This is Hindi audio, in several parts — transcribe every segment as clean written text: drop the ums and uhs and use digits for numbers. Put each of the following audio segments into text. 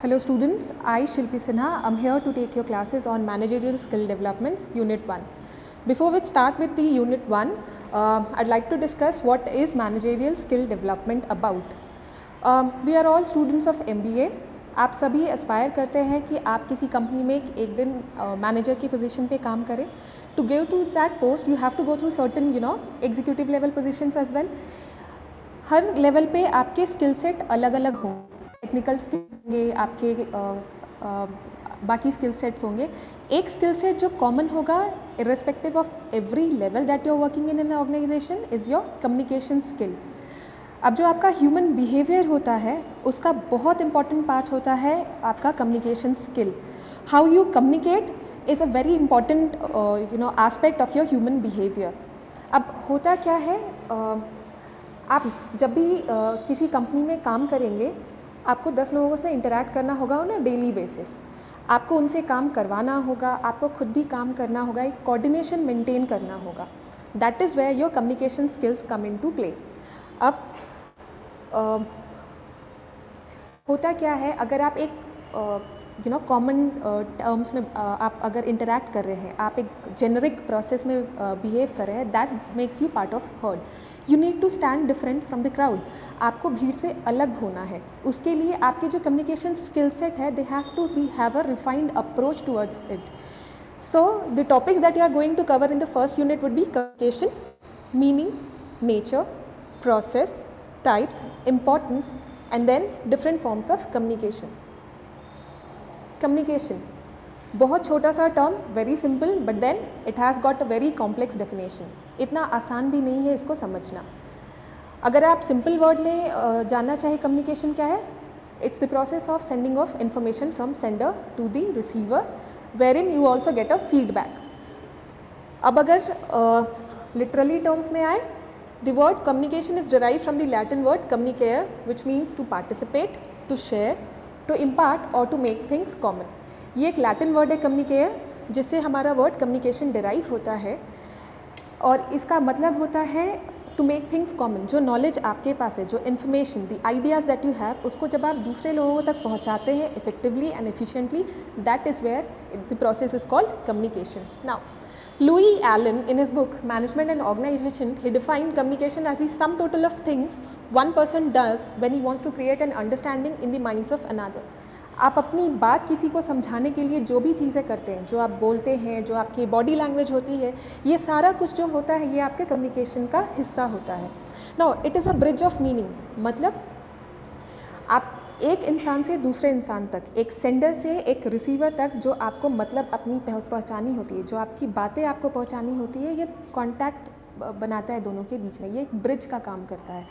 Hello students, I Shilpi Sinha. I'm here to take your classes on managerial skill developments unit 1. Before we start with the unit 1, I'd like to discuss what is managerial skill development about. We are all students of MBA. आप सभी एस्पायर करते हैं कि आप किसी कंपनी में एक दिन मैनेजर की पोजीशन पे काम करें. To give to that post, you have to go through certain executive level positions as well. Her level पे आपके स्किल सेट अलग अलग होंगे. टेक्निकल स्किल्स होंगे, आपके बाकी स्किल सेट्स होंगे. एक स्किल सेट जो कॉमन होगा irrespective of every level that you are working in an organisation is your communication skill. अब जो आपका ह्यूमन बिहेवियर होता है उसका बहुत इंपॉर्टेंट पार्ट होता है आपका communication skill. How you communicate is a very important aspect of your human behaviour. अब होता क्या है, आप जब भी किसी कंपनी में काम करेंगे आपको 10 लोगों से इंटरैक्ट करना होगा ऑन अ डेली बेसिस. आपको उनसे काम करवाना होगा, आपको खुद भी काम करना होगा, एक कोऑर्डिनेशन मेंटेन करना होगा. That is where your communication skills come in to play. अब होता क्या है, अगर आप एक कॉमन टर्म्स में आप अगर इंटरैक्ट कर रहे हैं, आप एक जेनरिक प्रोसेस में बिहेव कर रहे हैं, that makes you part of herd. You need to stand different from the crowd. आपको भीड़ से अलग होना है. उसके लिए आपके जो कम्युनिकेशन स्किल सेट है, they have to be have a refined approach towards it. So the topics that you are going to cover in the first unit would be communication, meaning, nature, process, types, importance and then different forms of communication. Communication बहुत छोटा सा term, very simple, but then it has got a very complex definition. इतना आसान भी नहीं है इसको समझना. अगर आप सिंपल वर्ड में जानना चाहे कम्युनिकेशन क्या है, it's the process of sending of information from sender to the receiver where in you also get a feedback. अब अगर लिटरली टर्म्स में आए, the word communication is derive from the Latin word communicare which means to participate, to share, to impart और टू मेक थिंग्स कॉमन. ये एक लैटिन वर्ड है कम्युनिकेयर, जिससे हमारा वर्ड कम्युनिकेशन डिराइव होता है और इसका मतलब होता है टू मेक थिंग्स कॉमन. जो नॉलेज आपके पास है, जो information, the ideas that you have, उसको जब आप दूसरे लोगों तक पहुंचाते हैं effectively and efficiently, that is where the process is called communication. Now Louis Allen, in his book Management and Organization, he defined communication as the sum total of things one person does when he wants to create an understanding in the minds of another. आप अपनी बात किसी को समझाने के लिए जो भी चीज़ें करते हैं, जो आप बोलते हैं, जो आपकी बॉडी लैंग्वेज होती है, ये सारा कुछ जो होता है ये आपके कम्युनिकेशन का हिस्सा होता है. Now it is a bridge of meaning. मतलब आप एक इंसान से दूसरे इंसान तक, एक सेंडर से एक रिसीवर तक जो आपको मतलब अपनी पहुंचानी होती है, जो आपकी बातें आपको पहुंचानी होती है, ये कांटेक्ट बनाता है दोनों के बीच में. ये एक ब्रिज का काम करता है.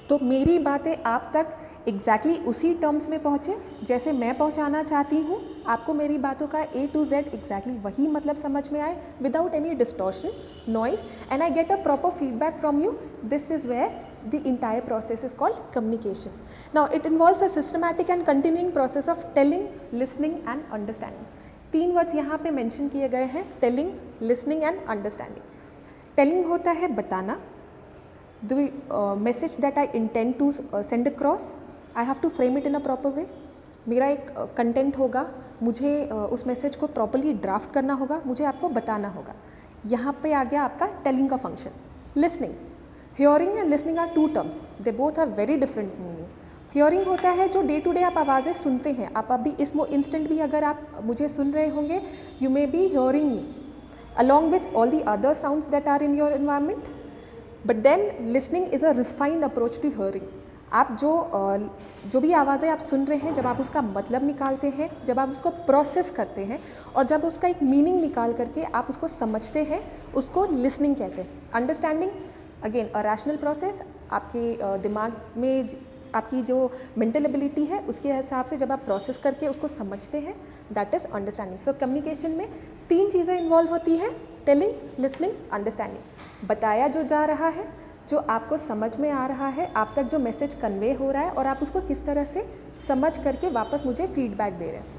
तो मेरी बातें आप तक एग्जैक्टली उसी टर्म्स में पहुँचे जैसे मैं पहुँचाना चाहती हूँ. आपको मेरी बातों का A to Z एग्जैक्टली वही मतलब समझ में आए without any distortion, noise, and I get a proper feedback from you. This is where the entire process is called communication. Now it involves a systematic and continuing process of telling, listening and understanding. 3 words यहाँ पे mention किए गए हैं, telling, listening and understanding. Telling होता है बताना. The message that I intend to send across, I have to frame it in a proper way. मेरा एक कंटेंट होगा, मुझे उस मैसेज को प्रॉपरली ड्राफ्ट करना होगा, मुझे आपको बताना होगा. यहाँ पे आ गया आपका टेलिंग का function. Listening, hearing and listening are 2 terms, they both are very different meaning. Hearing होता है जो डे टू डे आप आवाज़ें सुनते हैं. आप अभी इस इंस्टेंट भी अगर आप मुझे सुन रहे होंगे, you may be hearing me along with all the other sounds that are in your environment. But then listening is a refined approach to hearing. आप जो भी आवाज़ें आप सुन रहे हैं, जब आप उसका मतलब निकालते हैं, जब आप उसको प्रोसेस करते हैं और जब उसका एक मीनिंग निकाल करके आप उसको समझते हैं, उसको लिसनिंग कहते हैं. Understanding again a rational process. आपके दिमाग में आपकी जो मेंटल एबिलिटी है उसके हिसाब से जब आप प्रोसेस करके उसको समझते हैं, that is understanding. So communication में 3 चीज़ें इन्वॉल्व होती है, टेलिंग, लिसनिंग, अंडरस्टैंडिंग. बताया जो जा रहा है, जो आपको समझ में आ रहा है, आप तक जो मैसेज कन्वे हो रहा है और आप उसको किस तरह से समझ करके वापस मुझे फीडबैक दे रहे हैं.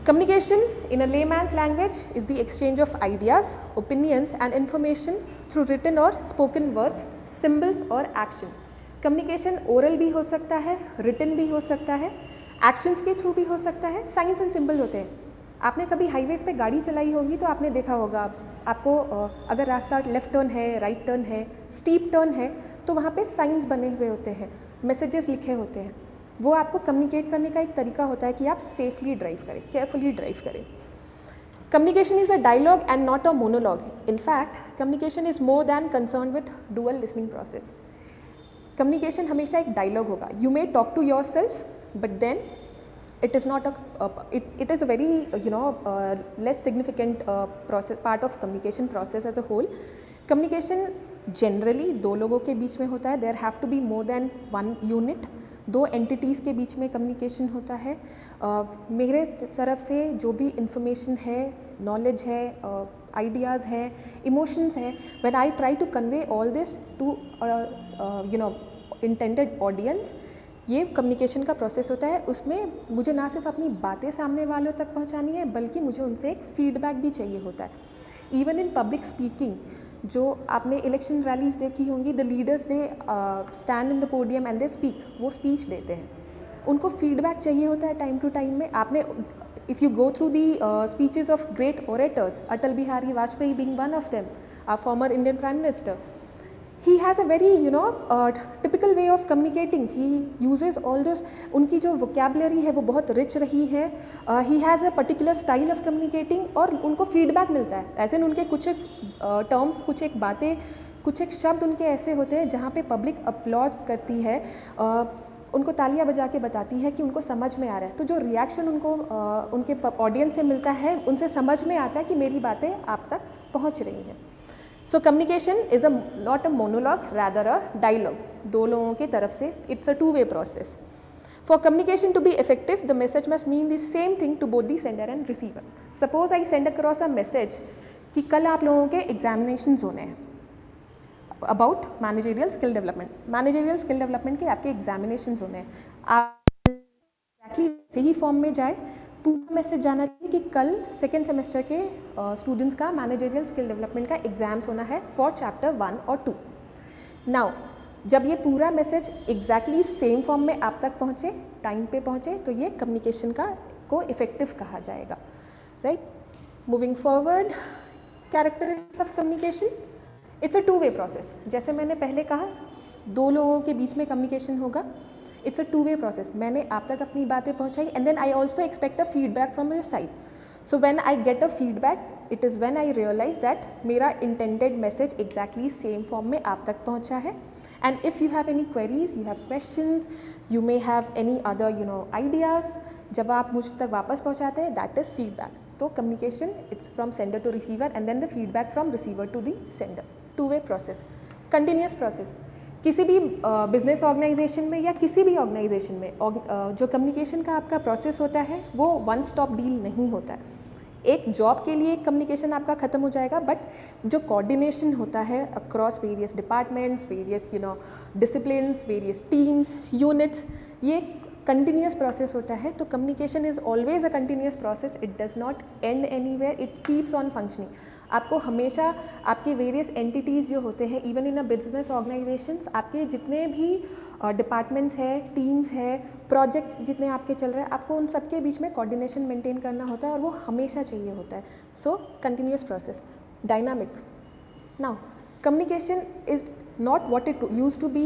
Communication in a layman's language is the exchange of ideas, opinions and information through written or spoken words, symbols or action. Communication oral भी हो सकता है, written भी हो सकता है. एक्शंस के थ्रू भी हो सकता है, साइंस एंड सिंबल होते हैं। आपने कभी हाईवेज पे गाड़ी चलाई होगी तो आपने देखा होगा, आपको अगर रास्ता लेफ़्ट टर्न है, राइट टर्न है, स्टीप टर्न है, तो वहाँ पे साइंस बने हुए होते हैं, मैसेजेस लिखे होते हैं। वो आपको कम्युनिकेट करने का एक तरीका होता है कि आप सेफली ड्राइव करें, केयरफुली ड्राइव करें। Communication is a dialogue and not a monologue. In fact, communication is more than concerned with dual listening process. Communication हमेशा एक dialogue होगा. You may talk to yourself, but then it is not it is a very less significant part of communication process as a whole. Communication generally दो लोगों के बीच में होता है. There have to be more than one unit. दो एंटिटीज़ के बीच में कम्युनिकेशन होता है। मेरे तरफ से जो भी इंफॉर्मेशन है, नॉलेज है, आइडियाज़ हैं, इमोशंस हैं, when I try to convey all this to intended audience, ये कम्युनिकेशन का प्रोसेस होता है। उसमें मुझे ना सिर्फ अपनी बातें सामने वालों तक पहुंचानी है, बल्कि मुझे उनसे एक फीडबैक भी चाहिए होता है। इवन इन पब्लिक स्पीकिंग, जो आपने इलेक्शन रैलीज देखी होंगी, the leaders they stand in the podium and they speak, वो स्पीच देते हैं, उनको फीडबैक चाहिए होता है टाइम टू टाइम में। आपने if you go through the speeches of great orators, Atal Bihari Vajpayee being one of them, our former Indian prime minister, he has a very typical way of communicating. He uses all those, उनकी जो vocabulary है वो बहुत rich रही है. He has a particular style of communicating और उनको feedback मिलता है, ऐसे उनके कुछ एक terms, कुछ एक बातें, कुछ एक शब्द उनके ऐसे होते हैं जहाँ पे पब्लिक अपलॉड्स करती है, उनको तालियां बजा के बताती है कि उनको समझ में आ रहा है। तो जो रिएक्शन उनको उनके ऑडियंस से मिलता है, उनसे समझ में आता है कि मेरी बातें आप तक पहुँच रही हैं। So communication is not a monologue, rather a dialogue. दो लोगों के तरफ से, it's a two-way process. For communication to be effective, the message must mean the same thing to both the sender and receiver. Suppose I send across a message कि कल आप लोगों के examinations होने हैं about managerial skill development. Managerial skill development के आपके examinations होने हैं। आप exactly सही फॉर्म में जाए, पूरा मैसेज जाना चाहिए कि कल सेकेंड सेमेस्टर के स्टूडेंट्स का मैनेजरियल स्किल डेवलपमेंट का एग्ज़ाम्स होना है फॉर चैप्टर 1 और 2। नाउ जब ये पूरा मैसेज एग्जैक्टली सेम फॉर्म में आप तक पहुँचे, टाइम पे पहुँचे, तो ये कम्युनिकेशन को इफ़ेक्टिव कहा जाएगा, right. Moving forward, characteristics of communication, it's a two way process. जैसे मैंने पहले कहा, दो लोगों के बीच में कम्युनिकेशन होगा, it's a two way process. मैंने आप तक अपनी बातें पहुंचाई and then I also expect a feedback from your side. So when I get a feedback, it is when I realise that मेरा intended message exactly same form में आप तक पहुंचा है। And if you have any queries, you have questions, you may have any other ideas, जब आप मुझ तक वापस पहुँचाते हैं, दैट इज़ फीडबैक। तो communication it's from sender to receiver and then the feedback from receiver to the sender, two way process, continuous process. किसी भी बिजनेस ऑर्गेनाइजेशन में या किसी भी ऑर्गेनाइजेशन में जो कम्युनिकेशन का आपका प्रोसेस होता है वो वन स्टॉप डील नहीं होता है। एक जॉब के लिए कम्युनिकेशन आपका ख़त्म हो जाएगा, बट जो कोऑर्डिनेशन होता है across various departments, various disciplines, various teams, units, ये कंटिन्यूस प्रोसेस होता है। तो communication is always a continuous process, it does not and anywhere, it keeps on functioning. आपको हमेशा आपके वेरियस एंटिटीज़ जो होते हैं, even in a business organisations, आपके जितने भी डिपार्टमेंट्स हैं, टीम्स हैं, प्रोजेक्ट्स जितने आपके चल रहे हैं, आपको उन सबके बीच में कोऑर्डिनेशन मेंटेन करना होता है और वो हमेशा चाहिए होता है। So continuous process, dynamic. Now communication is not what it used to be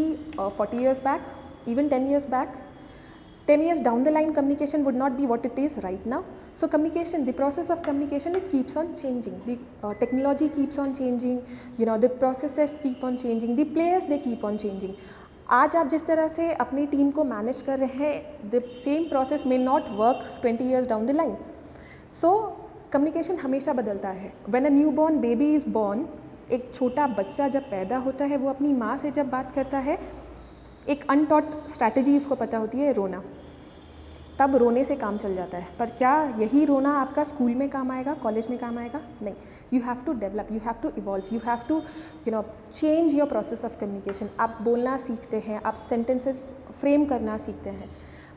40 years back, even 10 years back. 10 years down the line, communication would not be what it is right now. So communication, the process of communication, it keeps on changing. The technology keeps on changing, the processes keep on changing, the players, they keep on changing. आज आप जिस तरह से अपनी टीम को मैनेज कर रहे हैं, the same process may not work 20 years down the line. So communication हमेशा बदलता है। When a newborn baby is born, एक छोटा बच्चा जब पैदा होता है, वो अपनी माँ से जब बात करता है, एक अनटॉट स्ट्रैटेजी उसको पता होती है, रोना। तब रोने से काम चल जाता है। पर क्या यही रोना आपका स्कूल में काम आएगा, कॉलेज में काम आएगा? नहीं। You have to develop, you have to evolve, you have to change your process of communication. आप बोलना सीखते हैं, आप सेंटेंसेस फ्रेम करना सीखते हैं,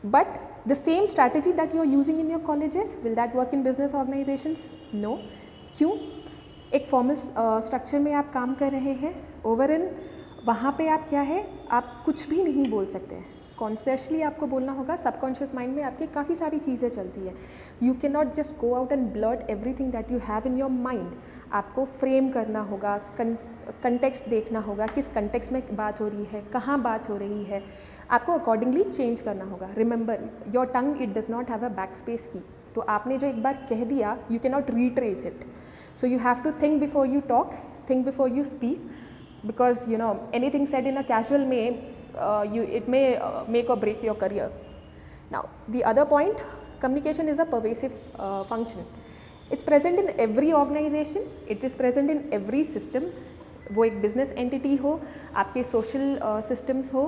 but the same strategy that you are using in your colleges, will that work in business organisations? No. क्यों? एक फॉर्मल स्ट्रक्चर में आप काम कर रहे हैं, ओवर इन वहाँ पे आप क्या है, आप कुछ भी नहीं बोल सकते हैं। कॉन्शियसली आपको बोलना होगा, सबकॉन्शियस माइंड में आपके काफ़ी सारी चीज़ें चलती हैं. You can not just go out and blurt everything that you have in your mind. आपको फ्रेम करना होगा, कंटेक्स्ट देखना होगा, किस कंटेक्स्ट में बात हो रही है, कहाँ बात हो रही है, आपको अकॉर्डिंगली चेंज करना होगा. Remember, your tongue it does not have a back space key. तो आपने जो एक बार कह दिया, you can not retrace it. So you have to think before you talk, think before you speak, because you know anything said in a casual way, it may make or break your career. Now the other point, communication is a pervasive function. It's present in every organization, it is present in every system. वो एक बिजनेस एंटिटी हो, आपके सोशल सिस्टम्स हो,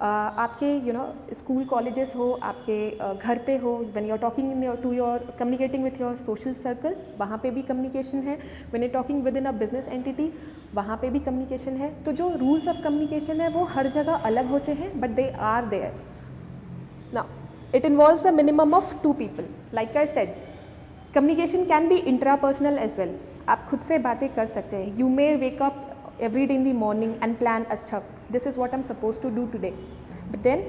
आपके स्कूल कॉलेजेस हो, आपके घर पे हो. When you are talking to your communicating with your social circle, वहाँ पे भी कम्युनिकेशन है. When you talking with in a business entity, वहाँ पे भी कम्युनिकेशन है. तो जो रूल्स ऑफ कम्युनिकेशन है वो हर जगह अलग होते हैं, but they are there. Now it involves a minimum of 2 people. Like I said, communication can be intrapersonal as well. आप खुद से बातें कर सकते हैं. You may wake up every day in the morning and plan, अच्छा this is what I'm supposed to do today, but then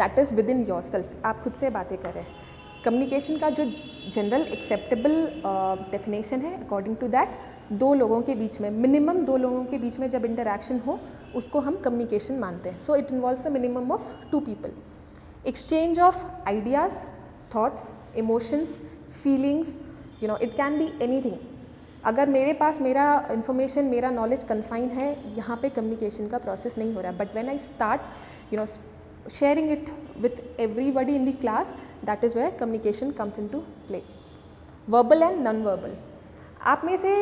that is within yourself. आप खुद से बातें कर रहे हैं. कम्युनिकेशन का जो जनरल एक्सेप्टेबल डेफिनेशन है, अकॉर्डिंग टू दैट, 2 लोगों के बीच में, मिनिमम 2 लोगों के बीच में जब इंटरेक्शन हो, उसको हम कम्युनिकेशन मानते हैं. So it involves a minimum of 2 people. Exchange of ideas, thoughts, emotions, feelings, it can be anything. अगर मेरे पास मेरा इन्फॉर्मेशन, मेरा नॉलेज कन्फाइन है, यहाँ पे कम्युनिकेशन का प्रोसेस नहीं हो रहा है. But when I start sharing it with everybody in the class, that is where communication comes into play. Verbal and non verbal. आप में से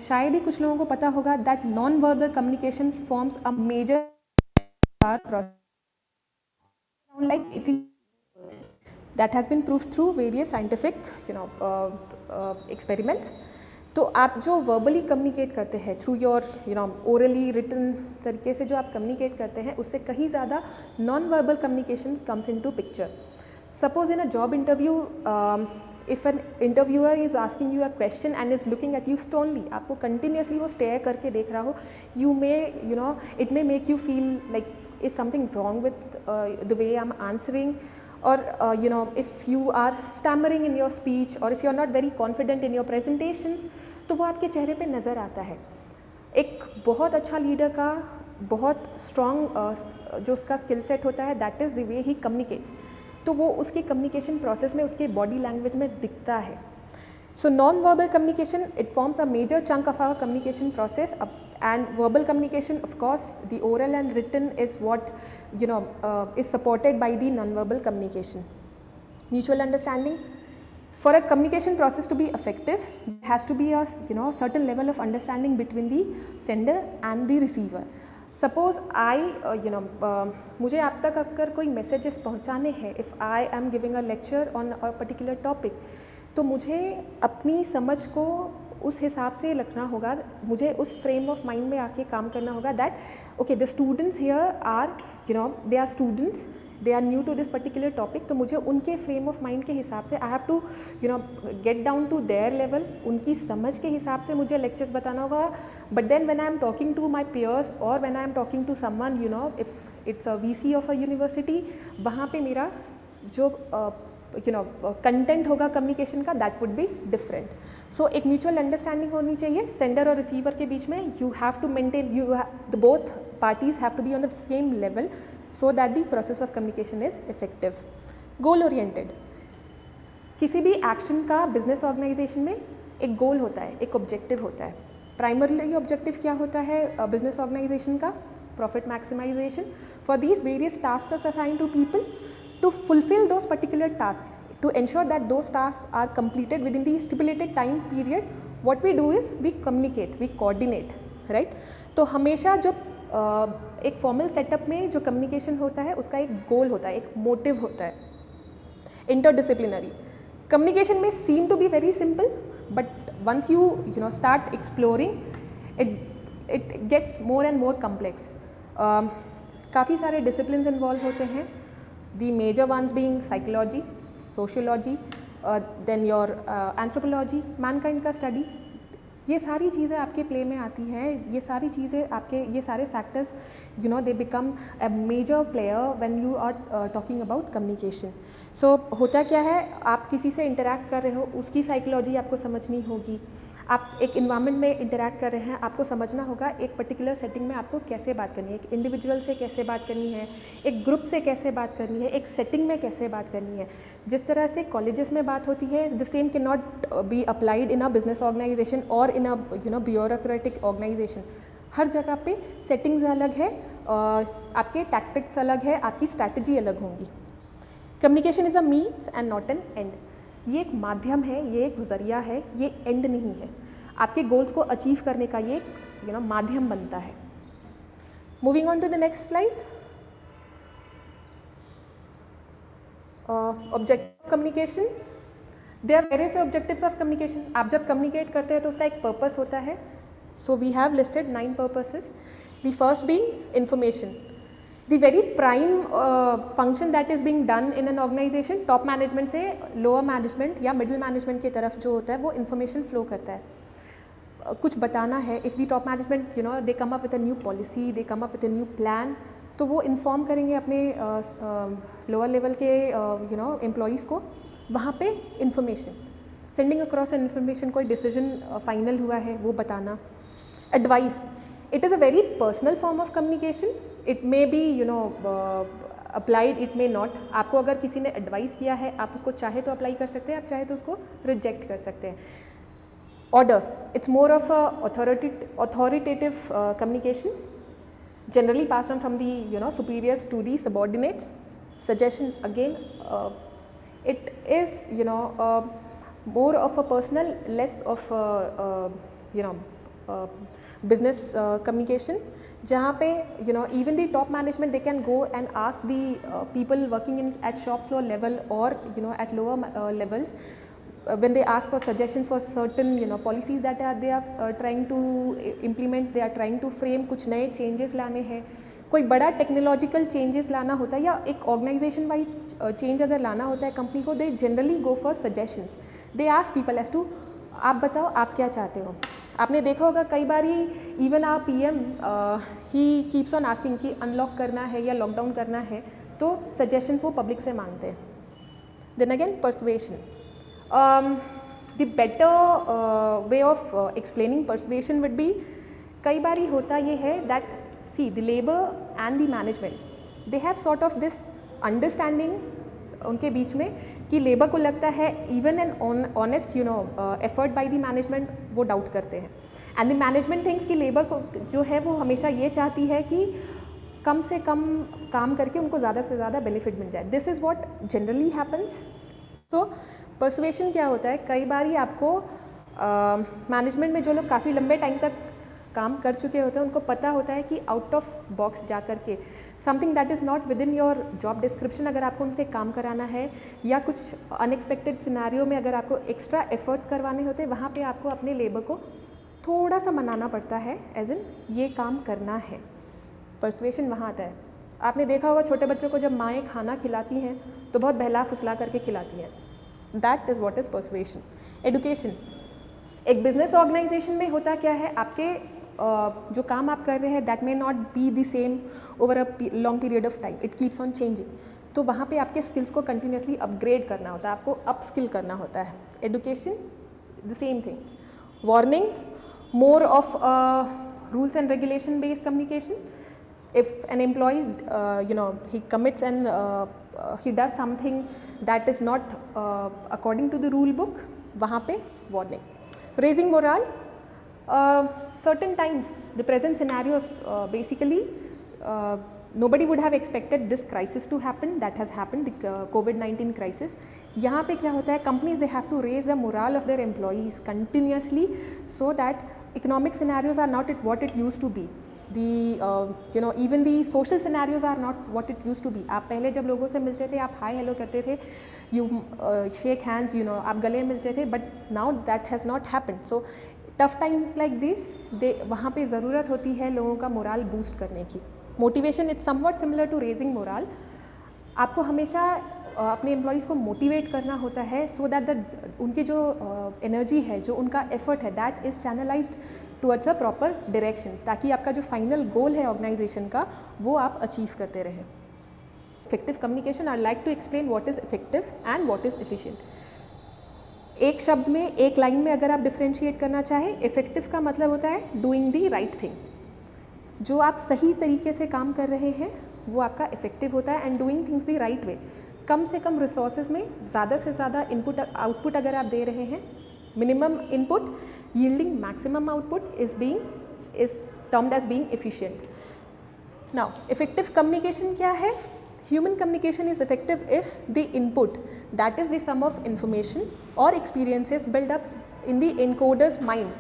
शायद ही कुछ लोगों को पता होगा that non verbal communication forms a major process, like it that has been proved through various scientific experiments. तो आप जो वर्बली कम्युनिकेट करते हैं थ्रू योर ओरली रिटन तरीके से जो आप कम्युनिकेट करते हैं, उससे कहीं ज़्यादा non verbal communication comes into picture. Suppose in a job interview, if an interviewer is asking you a question and is looking at you stonily, आपको कंटिन्यूसली वो स्टेयर करके देख रहा हो, you may it may make you feel like is something wrong with the way I am answering. Or if you are stammering in your speech, or if you are not very confident in your presentations, तो वो आपके चेहरे पे नज़र आता है. एक बहुत अच्छा लीडर का बहुत स्ट्रॉन्ग जो उसका स्किल सेट होता है, that is the way he communicates. तो वो उसके कम्युनिकेशन प्रोसेस में, उसके बॉडी लैंग्वेज में दिखता है. So non-verbal communication, it forms a major chunk of our communication process, and verbal communication, of course, the oral and written is what is supported by the non-verbal communication. Mutual understanding. For a communication process to be effective, there has to be a certain level of understanding between the sender and the receiver. Suppose मुझे आप तक अगर कोई मैसेजेस पहुँचाने हैं, if I am giving a lecture on a particular topic, तो मुझे अपनी समझ को उस हिसाब से रखना होगा, मुझे उस फ्रेम ऑफ माइंड में आके काम करना होगा that okay the students here are they are students, they are new to this particular topic. तो मुझे उनके फ्रेम ऑफ माइंड के हिसाब से I have to get down to their level, उनकी समझ के हिसाब से मुझे लेक्चर्स बताना होगा. But then when I am talking to my peers, और when I am talking to someone if it's a VC of a university, वहाँ पे मेरा जो कंटेंट होगा कम्युनिकेशन का, दैट वुड बी डिफरेंट. सो एक म्यूचुअल अंडरस्टैंडिंग होनी चाहिए सेंडर और रिसीवर के बीच में. You have to maintain, the both parties have to be on the same level so that the process of communication is effective. Goal oriented. किसी भी एक्शन का बिजनेस ऑर्गेनाइजेशन में एक गोल होता है, एक ऑब्जेक्टिव होता है. प्राइमरली ऑब्जेक्टिव क्या होता है बिजनेस ऑर्गेनाइजेशन का? Profit maximisation. For these various task assign to people to fulfill those particular tasks, to ensure that those tasks are completed within the stipulated time period, what we do is we communicate, we coordinate, right? तो हमेशा जो एक फॉर्मल सेटअप में जो कम्युनिकेशन होता है, उसका एक गोल होता है, एक मोटिव होता है. इंटरडिसिप्लिनरी कम्युनिकेशन में seem to be very simple, but once you start exploring, it gets more and more complex. काफ़ी सारे डिसिप्लिन्स इन्वॉल्व होते हैं. The major ones being psychology, sociology, then your anthropology, mankind का study. ये सारी चीज़ें आपके प्ले में आती हैं, ये सारी चीज़ें आपके, ये सारे factors you know they become a major player when you are talking about communication. So होता क्या है, आप किसी से इंटरेक्ट कर रहे हो, उसकी साइकोलॉजी आपको समझनी होगी। आप एक इन्वायरमेंट में इंटरेक्ट कर रहे हैं, आपको समझना होगा एक पर्टिकुलर सेटिंग में आपको कैसे बात करनी है, एक इंडिविजुअल से कैसे बात करनी है, एक ग्रुप से कैसे बात करनी है, एक सेटिंग में कैसे बात करनी है। जिस तरह से कॉलेजेस में बात होती है, the same can not be applied in a business organisation और इन अ ब्यूरोक्रेटिक ऑर्गेनाइजेशन। हर जगह पे सेटिंग्स अलग है, आपके टैक्टिक्स अलग है, आपकी स्ट्रैटेजी अलग होंगी। Communication is a means and not an and. ये एक माध्यम है, ये एक ज़रिया है, ये एंड नहीं है। आपके गोल्स को अचीव करने का ये माध्यम बनता है। Moving on to the next slide. Objective communication, there are various objectives of communication. आप जब कम्युनिकेट करते हैं तो उसका एक पर्पस होता है। So we have listed 9 purposes. The first being information, the very prime function that is being done in an organization, top management से lower management या middle management की तरफ जो होता है वो information flow करता है। कुछ बताना है, if the top management they come up with a new policy, they come up with a new plan, तो वो inform करेंगे अपने lower level के employees को। वहाँ पे information, sending across an information, कोई decision final हुआ है वो बताना। Advice, it is a very personal form of communication. It may be applied, it may not. आपको अगर किसी ने एडवाइस किया है, आप उसको चाहे तो अप्लाई कर सकते हैं, आप चाहे तो उसको रिजेक्ट कर सकते हैं। Order, it's more of authoritative communication, generally passed on from the superiors to the subordinates. Suggestion, again it is more of a personal, less of business communication, जहाँ पे even the top management they can go and ask the people working in at shop floor level or at lower levels when they ask for suggestions for certain policies that they are trying to implement, they are trying to frame, कुछ नए changes लाने हैं, कोई बड़ा टेक्नोलॉजिकल चेंजेस लाना होता है या एक ऑर्गेनाइजेशन वाइड चेंज अगर लाना होता है कंपनी को, they generally go for suggestions. They ask people as to, आप बताओ आप क्या चाहते हो। आपने देखा होगा कई बार ही इवन आप PM he keeps on asking कि अनलॉक करना है या लॉकडाउन करना है, तो सजेशंस वो पब्लिक से मांगते हैं। Then again persuasion, the better way of explaining persuasion would be, कई बार ही होता ये है that see the labour and the management they have sort of this understanding उनके बीच में कि लेबर को लगता है even an honest effort by the management वो डाउट करते हैं, एंड द मैनेजमेंट थिंक्स कि लेबर को जो है वो हमेशा ये चाहती है कि कम से कम काम करके उनको ज़्यादा से ज़्यादा बेनिफिट मिल जाए। This is what generally happens. So persuasion क्या होता है, कई बार ही आपको मैनेजमेंट में जो लोग काफ़ी लंबे टाइम तक काम कर चुके होते हैं उनको पता होता है कि आउट ऑफ बॉक्स जा कर के something that is not with in your job description अगर आपको उनसे काम कराना है या कुछ अनएक्सपेक्टेड सिनेरियो में अगर आपको एक्स्ट्रा एफर्ट्स करवाने होते हैं, वहाँ पे आपको अपने लेबर को थोड़ा सा मनाना पड़ता है, एज इन ये काम करना है। परसुएशन वहाँ आता है। आपने देखा होगा छोटे बच्चों को जब माएँ खाना खिलाती हैं तो बहुत बहला फुसला करके खिलाती हैं। That is what is persuasion. Education, एक बिजनेस ऑर्गेनाइजेशन में होता क्या है, आपके जो काम आप कर रहे हैं that may not be the same over a long period of time, it keeps on changing. तो वहाँ पे आपके स्किल्स को कंटिन्यूसली अपग्रेड करना होता है, आपको अप स्किल करना होता है। Education the same thing. Warning, more of rules and regulation based communication. If an employee he commits and he does something that is not according to the rule book, वहाँ पे warning. Raising morale, certain times the present scenarios basically nobody would have expected this crisis to happen, that has happened, the COVID-19 crisis. यहाँ पे क्या होता है, companies they have to raise the morale of their employees continuously so that economic scenarios are not what it used to be. The even the social scenarios are not what it used to be. आप पहले जब लोगों से मिलते थे आप हाय हेलो करते थे, you shake hands, आप गले मिलते थे, but now that has not happened. So tough times like this, वहाँ पे ज़रूरत होती है लोगों का मोराल बूस्ट करने की। Motivation it's somewhat similar to raising morale. आपको हमेशा अपने एम्प्लॉयज़ को मोटिवेट करना होता है सो दैट उनकी जो एनर्जी है, जो उनका एफर्ट है, that is channelised towards a proper direction, ताकि आपका जो फाइनल गोल है ऑर्गेनाइजेशन का वो आप अचीव करते रहें। Effective communication, I like to explain what is effective and what is efficient. एक शब्द में, एक लाइन में अगर आप डिफ्रेंशिएट करना चाहें, इफेक्टिव का मतलब होता है डूइंग द राइट थिंग। जो आप सही तरीके से काम कर रहे हैं वो आपका इफेक्टिव होता है, and doing things the right way. कम से कम रिसोर्सेज में ज़्यादा से ज़्यादा इनपुट आउटपुट अगर आप दे रहे हैं, minimum input yielding maximum output is termed as being efficient. Now, effective communication क्या है? Human communication is effective if the input, that is the sum of information or experiences built up in the encoder's mind.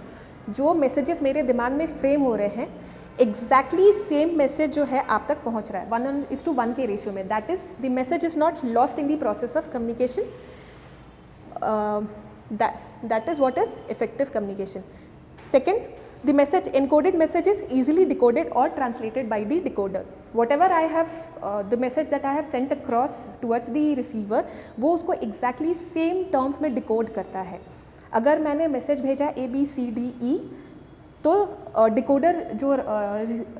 जो messages मेरे दिमाग में फ्रेम हो रहे हैं, exactly same message जो है आप तक पहुंच रहा है 1:1 के रेशियो में, that is the message is not lost in the process of communication. That is what is effective communication. Second, the encoded message is easily decoded or translated by the decoder. Whatever I have, the message that I have sent across towards the receiver, वो उसको exactly same terms में decode करता है। अगर मैंने मैसेज भेजा ABCDE, तो डिकोडर जो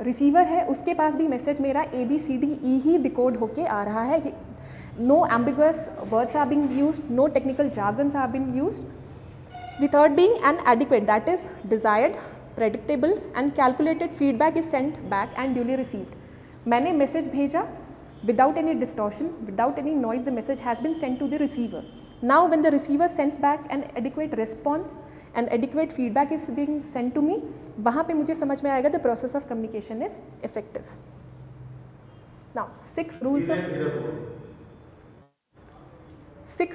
रिसीवर है उसके पास भी मैसेज मेरा ABCDE ही डिकोड होके आ रहा है। No ambiguous words are being used, no technical jargons are being used. The third being an adequate, that is desired, predictable and calculated feedback is sent back and duly received. मैंने मैसेज भेजा without any distortion, without any noise, the message has been sent to the receiver. Now when the receiver sends back an adequate response and adequate feedback is being sent to me, वहाँ पे मुझे समझ में आएगा the process of communication is effective. Now 6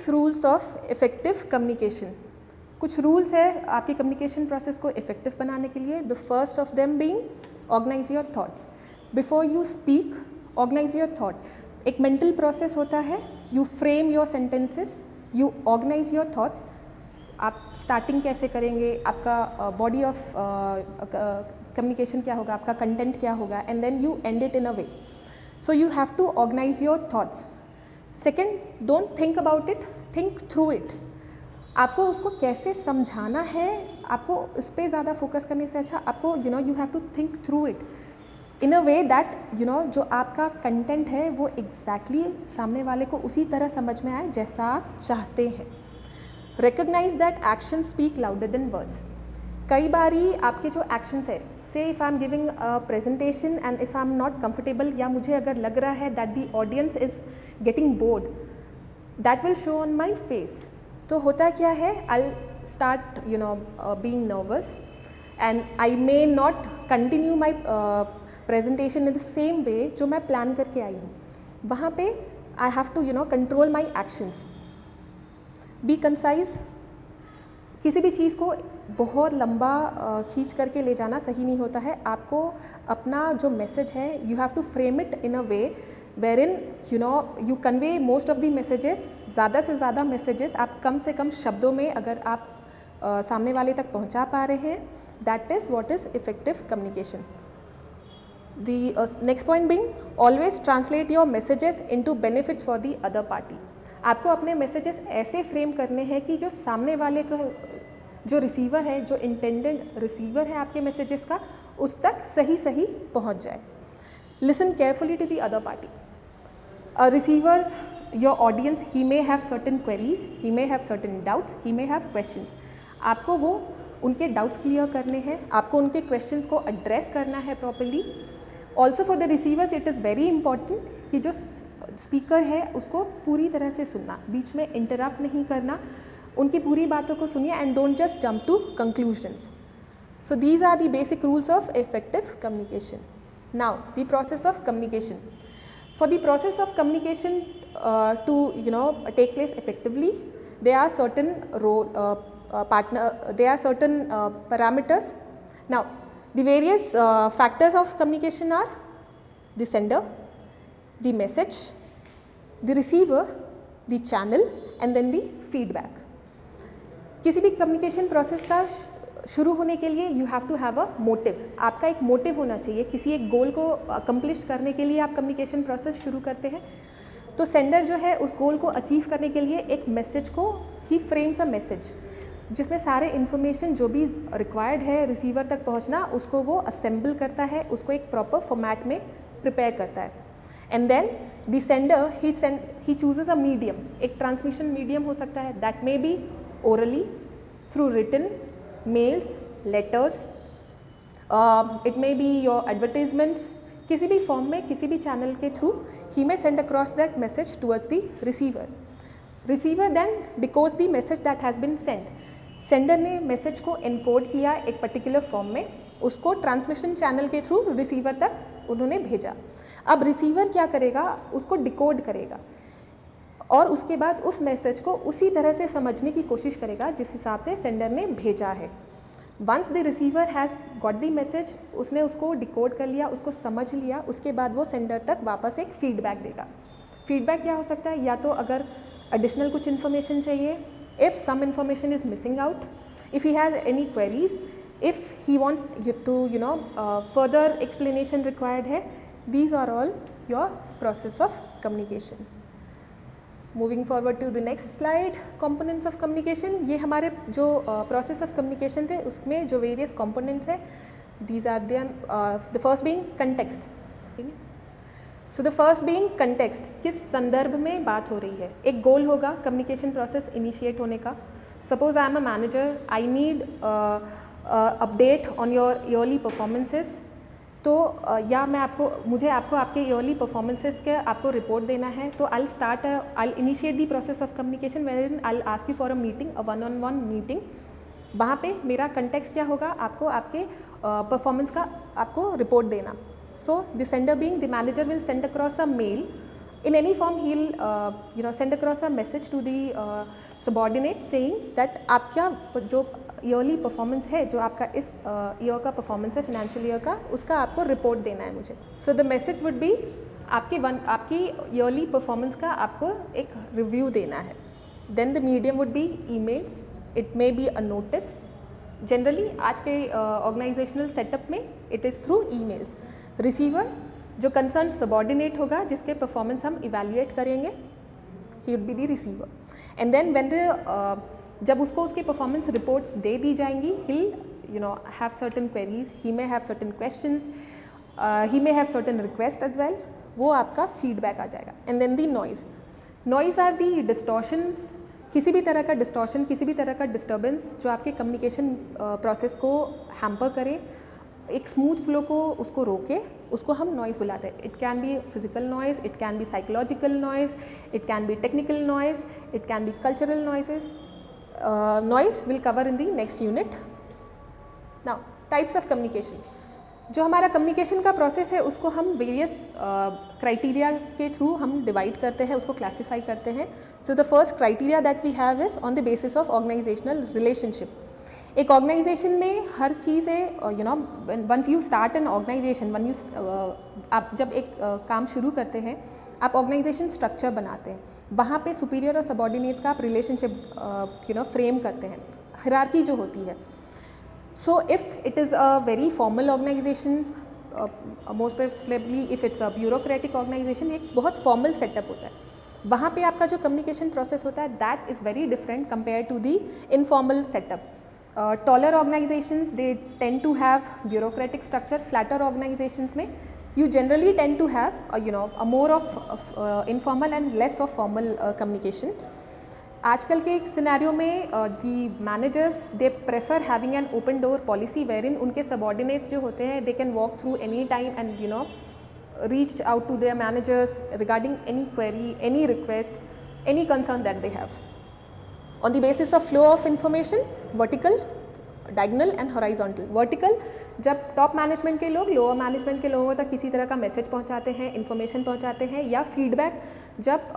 rules of effective communication. कुछ रूल्स है आपकी कम्युनिकेशन प्रोसेस को इफेक्टिव बनाने के लिए। The first of them being organise your thoughts. Before you speak, organise your thought. एक मेंटल प्रोसेस होता है, you frame your sentences, you organise your thoughts. आप स्टार्टिंग कैसे करेंगे, आपका बॉडी ऑफ कम्युनिकेशन क्या होगा, आपका कंटेंट क्या होगा, and then you end it in a way. So you have to organise your thoughts. Second, don't think about it, think through it. आपको उसको कैसे समझाना है, आपको इस पर ज़्यादा फोकस करने से अच्छा आपको you have to think through it in a way that जो आपका कंटेंट है वो एग्जैक्टली सामने वाले को उसी तरह समझ में आए जैसा आप चाहते हैं। Recognise that action speak louder than words. कई बारी आपके जो एक्शंस है, say if I am giving a presentation and if I am not comfortable, या मुझे अगर लग रहा है that the audience is getting bored, that will show on my face. तो होता क्या है, I start being nervous and I may not continue my presentation in the same way जो मैं प्लान करके आई हूँ। वहाँ पे I have to control my actions. Be concise. किसी भी चीज़ को बहुत लंबा खींच करके ले जाना सही नहीं होता है। आपको अपना जो मैसेज है, you have to frame it in a way wherein you convey most of the messages। ज़्यादा से ज़्यादा मैसेजेस आप कम से कम शब्दों में अगर आप सामने वाले तक पहुंचा पा रहे हैं, that is what is effective communication. The next point being always translate your messages into benefits for the other party. आपको अपने मैसेजेस ऐसे फ्रेम करने हैं कि जो सामने वाले को, जो रिसीवर है, जो इंटेंडेड रिसीवर है आपके मैसेजेस का, उस तक सही पहुँच जाए। Listen carefully to the other party. A receiver, your audience, he may have certain queries, he may have certain doubts, he may have questions. आपको वो उनके डाउट्स क्लियर करने हैं, आपको उनके क्वेश्चंस को एड्रेस करना है properly. Also for the receivers it is very important कि जो स्पीकर है उसको पूरी तरह से सुनना, बीच में इंटरप्ट नहीं करना, उनकी पूरी बातों को सुनिए and don't just jump to conclusions. So these are the basic rules of effective communication. Now the process of communication. For the process of communication to take place effectively, there are certain parameters. Now, the various factors of communication are the sender, the message, the receiver, the channel, and then the feedback. किसी भी communication process का शुरू होने के लिए you have to have a motive. आपका एक मोटिव होना चाहिए। किसी एक गोल को अकम्प्लिश करने के लिए आप कम्युनिकेशन प्रोसेस शुरू करते हैं। तो सेंडर जो है उस गोल को अचीव करने के लिए एक मैसेज को ही फ्रेम्स अ मैसेज, जिसमें सारे इन्फॉर्मेशन जो भी रिक्वायर्ड है रिसीवर तक पहुंचना, उसको वो असेंबल करता है, उसको एक प्रॉपर फॉर्मेट में प्रिपेयर करता है। And then the sender he chooses a medium, एक ट्रांसमिशन मीडियम हो सकता है, that may be orally, through written, mails, letters, it may be your advertisements, किसी भी फॉर्म में किसी भी चैनल के through he may send across that message towards the receiver. Receiver then decodes the message that has been sent. Sender ने मैसेज को एनकोड किया एक पर्टिकुलर फॉर्म में, उसको ट्रांसमिशन चैनल के थ्रू रिसीवर तक उन्होंने भेजा। अब रिसीवर क्या करेगा, उसको डिकोड करेगा और उसके बाद उस मैसेज को उसी तरह से समझने की कोशिश करेगा जिस हिसाब से सेंडर ने भेजा है। Once the receiver has got the message, उसने उसको डिकोड कर लिया, उसको समझ लिया, उसके बाद वो सेंडर तक वापस एक फीडबैक देगा। फीडबैक क्या हो सकता है, या तो अगर एडिशनल कुछ इन्फॉर्मेशन चाहिए, if some information is missing out, if he has any queries, if he wants to further explanation required है, these are all your process of communication. Moving forward to the next slide, components of communication. ये हमारे जो प्रोसेस ऑफ कम्युनिकेशन थे उसमें जो वेरियस कंपोनेंट्स हैं, these are the first being context. ठीक है, so the first being context, किस संदर्भ में बात हो रही है। एक गोल होगा कम्युनिकेशन प्रोसेस इनिशिएट होने का। Suppose I am a manager, I need update on your yearly performances, तो या मुझे आपको आपके ईयरली परफॉर्मेंसेस के आपको रिपोर्ट देना है, तो I initiate the process of communication where I ask you for a meeting, a one on one meeting. वहाँ पे मेरा कंटेक्स्ट क्या होगा, आपको आपके परफॉर्मेंस का आपको रिपोर्ट देना। So the sender being the manager will send across a mail in any form, he'll send across a message to the subordinate saying that आपका जो ईयरली परफॉर्मेंस है, जो आपका इस ईयर का परफॉर्मेंस है, फाइनेंशियल ईयर का, उसका आपको रिपोर्ट देना है मुझे। So the message would be आपकी ईयरली परफॉर्मेंस का आपको एक रिव्यू देना है। Then the medium would be emails, it may be a notice. Generally आज के ऑर्गेनाइजेशनल सेटअप में it is through emails. Receiver जो कंसर्न सबॉर्डिनेट होगा, जिसके परफॉर्मेंस हम इवैल्यूएट करेंगे, he would be the receiver. And then when जब उसको उसकी परफॉर्मेंस रिपोर्ट्स दे दी जाएंगी, he'll have certain queries, he may have certain questions, he may have certain requests as well, वो आपका फीडबैक आ जाएगा। And then the noise are the distortions, किसी भी तरह का डिस्टॉर्शन, किसी भी तरह का डिस्टर्बेंस जो आपके कम्युनिकेशन प्रोसेस को हैम्पर करे, एक स्मूथ फ्लो को उसको रोके, उसको हम नॉइज़ बुलाते हैं। It can be physical noise, it can be psychological noise, it can be technical noise, it can be cultural noises. Noise will cover in the next unit. Now types of communication, जो हमारा कम्युनिकेशन का प्रोसेस है उसको हम वेरियस क्राइटेरिया के थ्रू हम डिवाइड करते हैं, उसको क्लासीफाई करते हैं। So the first criteria that we have is on the basis of organisational relationship. एक ऑर्गेनाइजेशन में हर चीज़ है, once you start an organisation, आप जब एक काम शुरू करते हैं, आप ऑर्गेनाइजेशन स्ट्रक्चर बनाते हैं, वहाँ पे सुपीरियर और सबॉर्डिनेट्स का आप रिलेशनशिप फ्रेम करते हैं, हायरार्की जो होती है। So if it is a very formal organisation, most preferably if it's a bureaucratic organisation, एक बहुत फॉर्मल सेटअप होता है, वहाँ पे आपका जो कम्युनिकेशन प्रोसेस होता है that is very different compare to the informal setup. Taller organizations, they tend to have bureaucratic structure. Flatter organizations में you generally tend to have a more of informal and less of formal communication. आजकल के सिनेरियो में the managers they prefer having an open door policy wherein उनके subordinates जो होते हैं they can walk through any time and reach out to their managers regarding any query, any request, any concern that they have. On the basis of flow of information, vertical, diagonal and horizontal. Vertical, जब टॉप मैनेजमेंट के लोग लोअर मैनेजमेंट के लोगों तक किसी तरह का मैसेज पहुंचाते हैं, इन्फॉर्मेशन पहुंचाते हैं, या फीडबैक, जब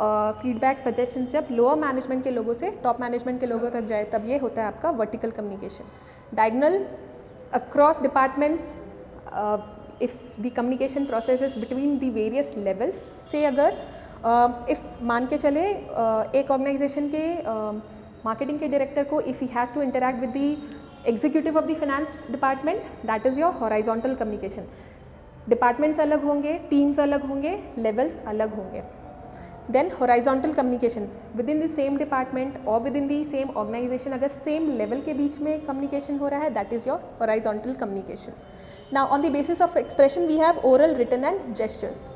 फीडबैक सजेशंस जब लोअर मैनेजमेंट के लोगों से टॉप मैनेजमेंट के लोगों तक जाए, तब ये होता है आपका vertical communication. Diagonal, across departments, if the communication process is between the various levels. से अगर इफ़ मान के चले एक ऑर्गेनाइजेशन के मार्केटिंग के डायरेक्टर को if he has to interact with the executive of the finance department, that is your horizontal communication. Departments अलग होंगे, टीम्स अलग होंगे, लेवल्स अलग होंगे। Then horizontal communication, within the same department और within the same organization अगर सेम लेवल के बीच में कम्युनिकेशन हो रहा है, that is your horizontal communication. Now on the basis of expression we have oral, written and gestures.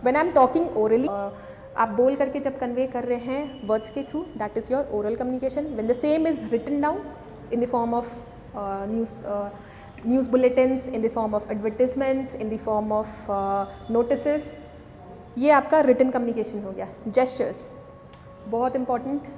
When I am talking orally, आप बोल करके जब कन्वे कर रहे हैं वर्ड्स के through, that is your oral communication. When the same is written down in the form of news bulletins, in the form of advertisements, in the form of notices, ये आपका written communication हो गया. Gestures बहुत important.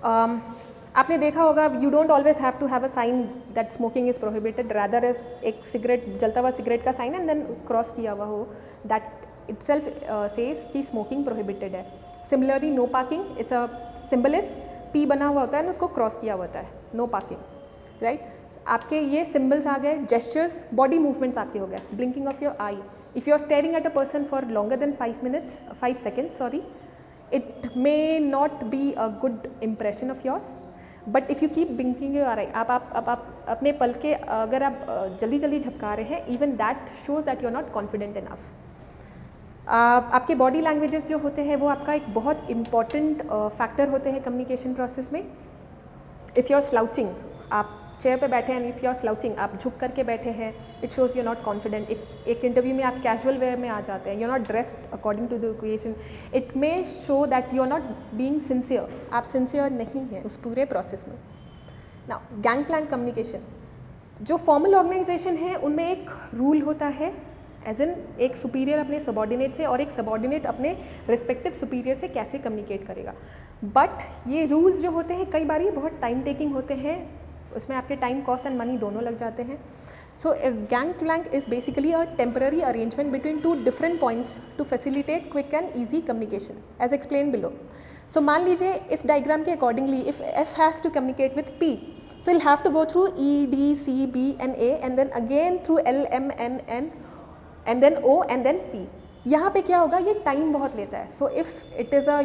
आपने देखा होगा, you don't always have to have a sign that smoking is prohibited, rather as एक सिगरेट, जलता हुआ सिगरेट का साइन एंड देन क्रॉस किया हुआ हो, that itself says कि smoking prohibited है. Similarly no parking, it's a symbol is P बना हुआ होता है ना, उसको क्रॉस किया हुआ होता है, नो पार्किंग, राइट. आपके ये सिम्बल्स आ गए. जेस्चर्स, बॉडी मूवमेंट्स आपके हो गए. Blinking of your eye, if you are staring at a person for longer than 5 seconds, sorry, it may not be a good impression of yours, but if you keep blinking your eye, आप अपने पल के अगर आप जल्दी जल्दी झपका रहे हैं, even that shows that you are not confident enough. आपके बॉडी लैंग्वेजेस जो होते हैं वो आपका एक बहुत इंपॉर्टेंट फैक्टर होते हैं कम्युनिकेशन प्रोसेस में. इफ़ यू आर स्लाउचिंग, आप चेयर पे बैठे हैं, इफ़ यू आर स्लाउचिंग, आप झुक करके बैठे हैं, it shows you are not confident. If एक इंटरव्यू में आप कैजुअल वेयर में आ जाते हैं, you are not dressed according to the occasion, it may show that you are not being sincere. आप सिंसियर नहीं हैं उस पूरे प्रोसेस में. नाउ गैंग प्लैंक कम्युनिकेशन, जो फॉर्मल ऑर्गेनाइजेशन है उनमें एक रूल होता है, एज इन एक सुपीरियर अपने सबॉर्डिनेट से और एक सबॉर्डिनेट अपने रिस्पेक्टिव सुपीरियर से कैसे कम्युनिकेट करेगा. बट ये रूल्स जो होते हैं कई बार ये बहुत टाइम टेकिंग होते हैं, उसमें आपके टाइम, कॉस्ट एंड मनी दोनों लग जाते हैं. So gang plank is basically a temporary arrangement between 2 different points to facilitate quick and easy communication as explain below. So मान लीजिए इस डायग्राम के accordingly if F has to communicate with P, so you'll have to go through E, D, C, B and A and then again through L, M, N and then O and then P. यहाँ पे क्या होगा, ये टाइम बहुत लेता है. So if it is a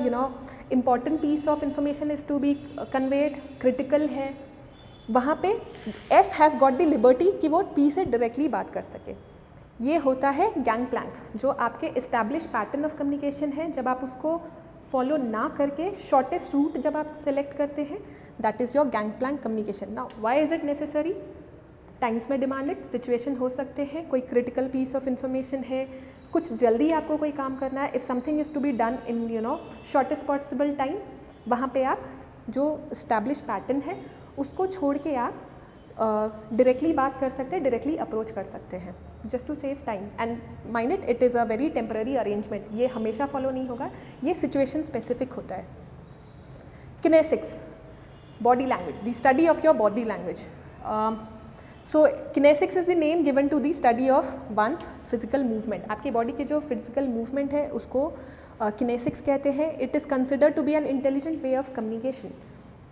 important piece of information is to be conveyed, critical है, वहाँ पे F has got the liberty कि वो P से डायरेक्टली बात कर सके. ये होता है गैंग प्लैंक, जो आपके इस्टेब्लिश पैटर्न ऑफ कम्युनिकेशन है. जब आप उसको फॉलो ना करके शॉर्टेस्ट रूट जब आप सेलेक्ट करते हैं, that is your gang plank communication. Now why is it necessary? Times में डिमांडेड सिचुएशन हो सकते हैं, कोई क्रिटिकल पीस ऑफ इंफॉर्मेशन है, कुछ जल्दी आपको कोई काम करना है, if something is to be done in shortest possible time, वहाँ पे आप जो इस्टेब्लिश पैटर्न है उसको छोड़ के आप डायरेक्टली बात कर सकते हैं, डायरेक्टली अप्रोच कर सकते हैं, just to save time. And mind it is a very temporary arrangement, ये हमेशा फॉलो नहीं होगा, ये सिचुएशन स्पेसिफिक होता है. Kinesics, body language, the study of your body language. So kinesics is the name given to the study of one's physical movement. आपकी बॉडी के जो फिजिकल मूवमेंट है उसको किनेसिक्स कहते हैं. It is considered to be an intelligent way of communication.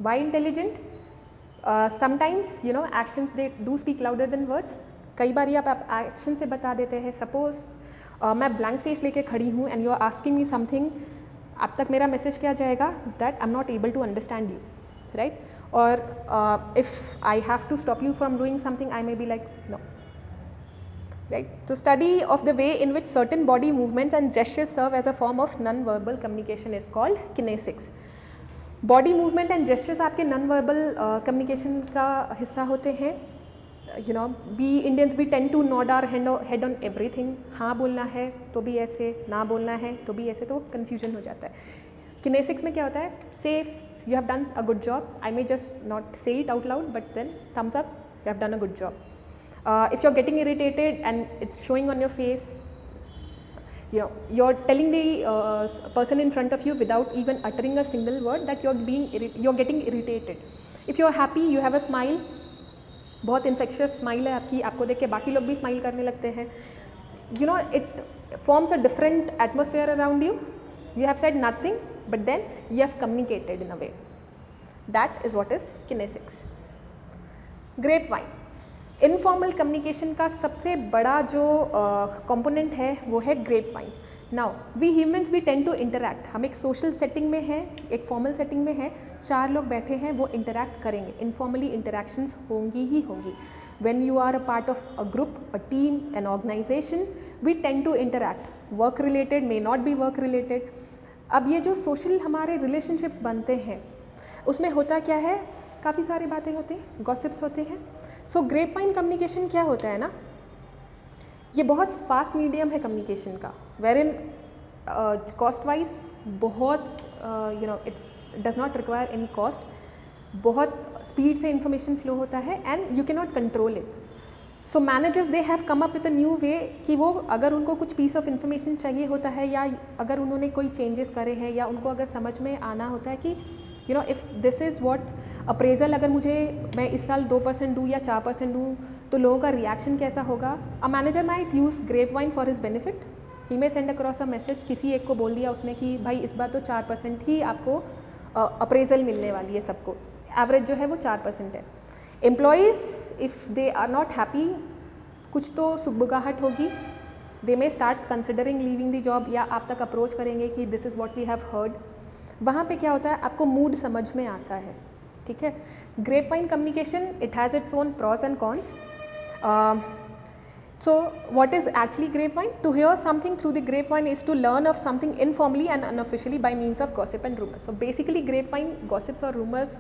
Why intelligent? Sometimes actions they do speak louder than words. कई बार आप एक्शन से बता देते हैं. सपोज मैं ब्लैंक फेस लेके खड़ी हूँ and you are asking me something, अब तक मेरा मैसेज क्या जाएगा, that I am not able to understand you, right? Or if I have to stop you from doing something, I may be like no, right? So study of the way in which certain body movements and gestures serve as a form of non-verbal communication is called kinesics. Body movement and gestures आपके non-verbal communication का हिस्सा होते हैं. We Indians we tend to nod our head on everything. हाँ बोलना है तो भी ऐसे, ना बोलना है तो भी ऐसे, तो confusion हो जाता है. Kinesics में क्या होता है? Safe, you have done a good job. I may just not say it out loud, but then thumbs up, you have done a good job. If you're getting irritated and it's showing on your face, you're telling the person in front of you without even uttering a single word that you're getting irritated. If you're happy, you have a smile, बहुत infectious smile है आपकी, आपको देख के बाकी लोग भी smile करने लगते हैं. It forms a different atmosphere around you. You have said nothing, but then you have communicated in a way. That is what is kinesics. Grapevine. Informal communication का सबसे बड़ा जो component है वो है grapevine. Now, we humans we tend to interact. हम एक social setting में हैं, एक formal setting में हैं, 4 लोग बैठे हैं, वो interact करेंगे. Informally interactions होंगी ही होंगी. When you are a part of a group, a team, an organization, we tend to interact. Work related, may not be work related. अब ये जो सोशल हमारे रिलेशनशिप्स बनते हैं उसमें होता क्या है, काफ़ी सारी बातें होती हैं, गॉसिप्स होते हैं। सो ग्रेप वाइन कम्युनिकेशन क्या होता है ना, ये बहुत फास्ट मीडियम है कम्युनिकेशन का, वेर इन कॉस्ट वाइज बहुत it's does not require any cost, बहुत स्पीड से इंफॉर्मेशन फ्लो होता है and you can not control it. So managers they have come up with a new way कि वो अगर उनको कुछ पीस ऑफ इन्फॉर्मेशन चाहिए होता है या अगर उन्होंने कोई चेंजेस करे हैं या उनको अगर समझ में आना होता है कि if this is what appraisal अगर मैं इस साल 2% दूँ या 4% दूँ तो लोगों का रिएक्शन कैसा होगा। A manager might use grapevine for his benefit, he may send across a message, किसी एक को बोल दिया उसने कि भाई इस बार तो 4% ही आपको अप्रेजल मिलने वाली है सबको, एवरेज जो है वो 4% है। Employees if they are not happy, कुछ तो सुबगाहट होगी, they may start considering leaving the job या आप तक अप्रोच करेंगे कि this is what we have heard. वहाँ पे क्या होता है, आपको मूड समझ में आता है, ठीक है। Grapevine communication it has its own pros and cons. So what is actually grapevine? To hear something through the grapevine is to learn of something informally and unofficially by means of gossip and rumors. So basically grapevine, gossips और rumors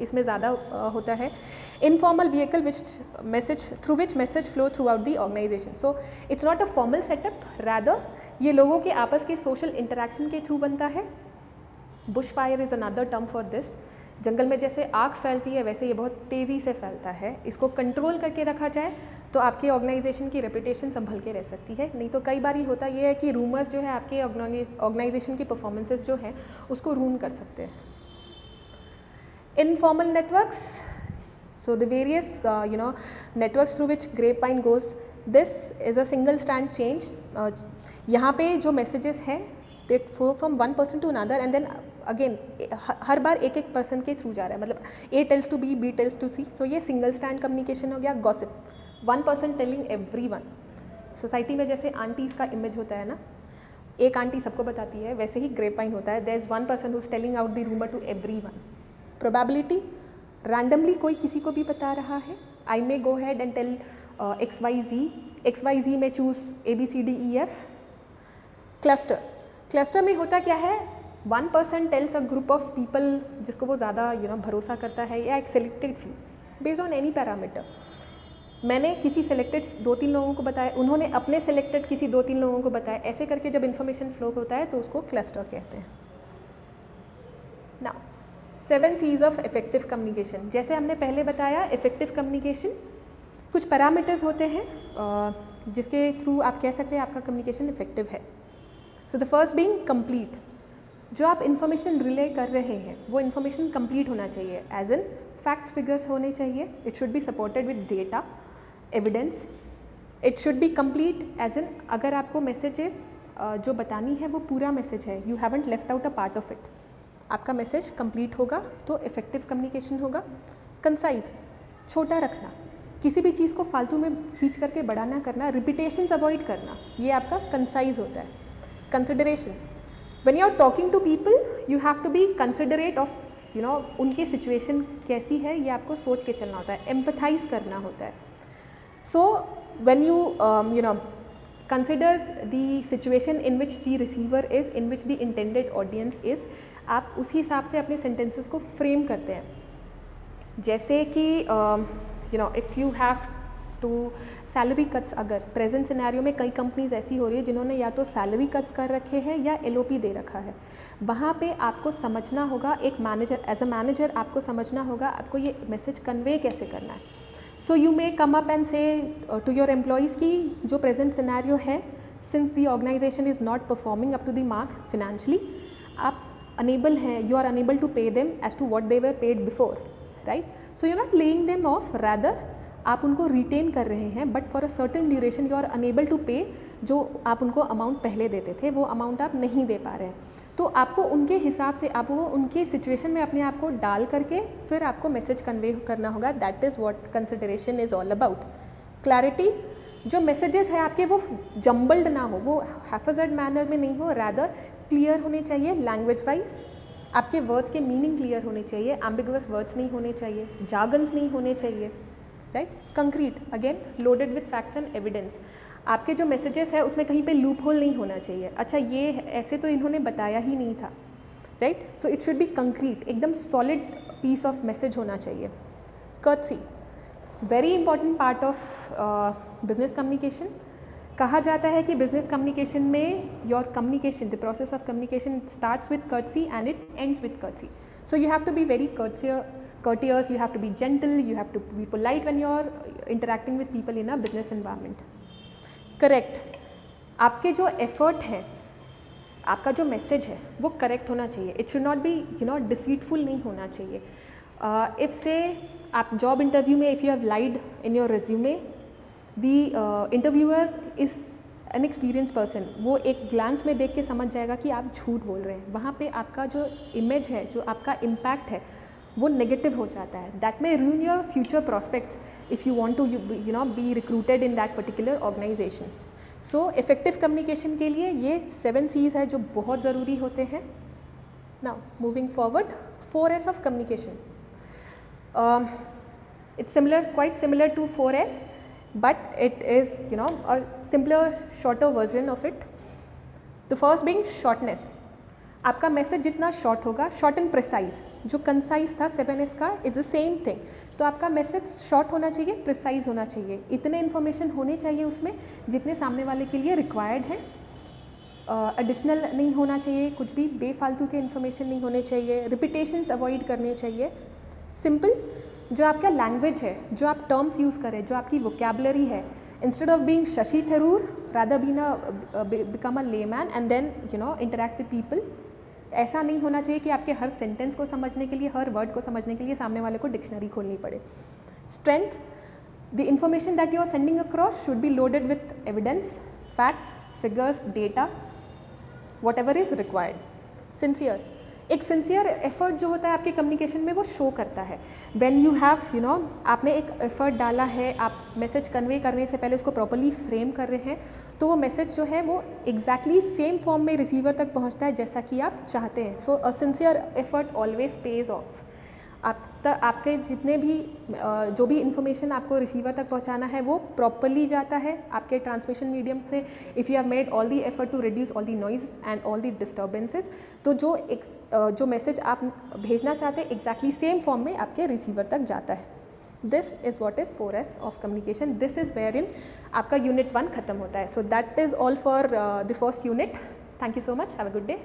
इसमें ज़्यादा होता है। Informal vehicle through which message flow throughout the organization. So it's not a formal setup, rather ये लोगों के आपस के social interaction के थ्रू बनता है। Bushfire is another term for this. जंगल में जैसे आग फैलती है वैसे ये बहुत तेज़ी से फैलता है, इसको कंट्रोल करके रखा जाए तो आपकी ऑर्गेनाइजेशन की रेपुटेशन संभल के रह सकती है। नहीं तो कई बार ही होता ये है कि रूमर्स जो है आपके ऑर्गेनाइजेशन की परफॉर्मेंसेस जो हैं उसको रूइन कर सकते हैं। Informal networks, so the various networks through which grapevine goes, this is a single strand chain. यहाँ पे जो मैसेजेस हैं they flow from one person to another and then again हर बार एक एक पर्सन के थ्रू जा रहा है, मतलब A tells to B, B tells to C. So ये सिंगल स्टैंड कम्युनिकेशन हो गया। Gossip, one person telling every one. Society में जैसे आंटीज़ का इमेज होता है ना, एक आंटी सबको बताती है, वैसे ही ग्रेपवाइन होता है, there is one person who is telling out the rumour to everyone. Probability, randomly कोई किसी को भी बता रहा है। I may go ahead and tell XYZ may choose ABCDEF। Cluster, cluster में होता क्या है, one person tells a group of people जिसको वो ज़्यादा भरोसा करता है या एक selected few based on any parameter. मैंने किसी सेलेक्टेड 2-3 लोगों को बताया, उन्होंने अपने सेलेक्टेड किसी 2-3 लोगों को बताया, ऐसे करके जब इन्फॉर्मेशन फ्लो होता है तो उसको क्लस्टर कहते हैं। Now 7 C's of effective communication. जैसे हमने पहले बताया, इफेक्टिव कम्युनिकेशन कुछ पैरामीटर्स होते हैं जिसके थ्रू आप कह सकते हैं आपका कम्युनिकेशन इफेक्टिव है। So the first being complete, जो आप इन्फॉर्मेशन रिले कर रहे हैं वो इन्फॉर्मेशन कंप्लीट होना चाहिए, एज इन फैक्ट्स फिगर्स होने चाहिए। It should be supported with data evidence. It should be complete as in अगर आपको मैसेजेस जो बतानी है वो पूरा मैसेज है, you haven't left out a part of it, आपका मैसेज कंप्लीट होगा तो इफेक्टिव कम्युनिकेशन होगा। कंसाइज, छोटा रखना, किसी भी चीज़ को फालतू में खींच करके बड़ा ना करना, रिपीटेशंस अवॉइड करना, ये आपका कंसाइज होता है। Consideration, when you are talking to people you have to be considerate of उनकी सिचुएशन कैसी है ये आपको सोच के चलना होता है, एम्पथाइज करना होता है। सो when you consider the situation in which the receiver is, in which the intended audience is, आप उसी हिसाब से अपने sentences को फ्रेम करते हैं। जैसे कि if you have to salary cuts, अगर प्रेजेंट सिनेरियो में कई कंपनीज ऐसी हो रही है जिन्होंने या तो सैलरी कट्स कर रखे हैं या LOP दे रखा है, वहाँ पे आपको समझना होगा, एक मैनेजर एज अ मैनेजर आपको समझना होगा आपको ये मैसेज कन्वे कैसे करना है। So you may come up and say to your employees की जो प्रेजेंट सिनेरियो है, since the organisation is not performing up to the mark financially, आप अनेबल हैं, you are unable to pay them as to what they were paid before, right. So you are not laying them off, rather आप उनको रिटेन कर रहे हैं, but for a certain duration you are unable to पे, जो आप उनको अमाउंट पहले देते थे वो अमाउंट आप नहीं दे पा रहे हैं। तो आपको उनके हिसाब से, आप वो उनके सिचुएशन में अपने आप को डाल करके फिर आपको मैसेज कन्वे करना होगा। That is what consideration is all about. Clarity, जो मैसेजेस है आपके वो जम्बल्ड ना हो, वो हैफर्ड मैनर में नहीं हो, रैदर क्लियर होने चाहिए लैंग्वेज वाइज, आपके वर्ड्स के मीनिंग क्लियर होने चाहिए, एम्बिगुअस वर्ड्स नहीं होने चाहिए, जार्गन्स नहीं होने चाहिए, right. Concrete, again loaded with facts and evidence. आपके जो मैसेजेस है उसमें कहीं पे लूप होल नहीं होना चाहिए, अच्छा ये ऐसे तो इन्होंने बताया ही नहीं था, right. So it should B concrete, एकदम सॉलिड पीस ऑफ मैसेज होना चाहिए। Courtesy, very important part of business communication. कहा जाता है कि बिजनेस कम्युनिकेशन में your communication, the process of communication starts with courtesy and it ends with courtesy. So you have to be very courteous, you have to be gentle, you have to be polite when you are interacting with people in a business environment. Correct. आपके जो effort है, आपका जो message है वो correct होना चाहिए. It should not be deceitful नहीं होना चाहिए. If say आप job interview में if you have lied in your resume, the interviewer is an experienced person, वो एक ग्लांस में देख के समझ जाएगा कि आप झूठ बोल रहे हैं, वहाँ पे आपका जो इमेज है, जो आपका इम्पैक्ट है वो नेगेटिव हो जाता है. That may ruin your future prospects if you want to be recruited in that particular organisation. So effective communication के लिए ये 7 C's है जो बहुत ज़रूरी होते हैं. Now moving forward, 4S of communication. It's similar, quite similar to 4S, but it is a simpler, shorter version of it. The first being shortness. आपका मैसेज जितना शॉर्ट होगा, शॉर्ट एंड प्रिसाइज, जो कंसाइज था 7S का, इज द सेम थिंग. तो आपका मैसेज शॉर्ट होना चाहिए, प्रिसाइज होना चाहिए, इतने इन्फॉर्मेशन होने चाहिए उसमें जितने सामने वाले के लिए रिक्वायर्ड है. एडिशनल नहीं होना चाहिए, कुछ भी बेफालतू के इन्फॉर्मेशन नहीं होने चाहिए, रिपीटेशंस अवॉइड करने चाहिए. सिंपल, जो आपका लैंग्वेज है, जो आप टर्म्स यूज़ करें, जो आपकी वोकेबलरी है, instead of being Shashi Tharoor rather become a layman and then interact with people. ऐसा नहीं होना चाहिए कि आपके हर सेंटेंस को समझने के लिए, हर वर्ड को समझने के लिए सामने वाले को डिक्शनरी खोलनी पड़े. Strength, the information that you are sending across should be loaded with evidence, facts, figures, data, whatever is required. Sincere, एक सिंसियर एफर्ट जो होता है आपके कम्युनिकेशन में वो शो करता है. व्हेन यू हैव आपने एक एफर्ट डाला है, आप मैसेज कन्वे करने से पहले उसको प्रॉपर्ली फ्रेम कर रहे हैं, तो वो मैसेज जो है वो एग्जैक्टली सेम फॉर्म में रिसीवर तक पहुंचता है जैसा कि आप चाहते हैं. So a sincere effort always pays off. आपके जितने भी जो भी इंफॉर्मेशन आपको रिसीवर तक पहुंचाना है वो प्रॉपर्ली जाता है आपके ट्रांसमिशन मीडियम से. If you have made all the effort to reduce all the noise and all the disturbances, तो जो मैसेज आप भेजना चाहते हैं एग्जैक्टली सेम फॉर्म में आपके रिसीवर तक जाता है. This is what is 4S of communication. This is where in आपका यूनिट 1 खत्म होता है. So that is all for the first unit. Thank you so much. Have a good day.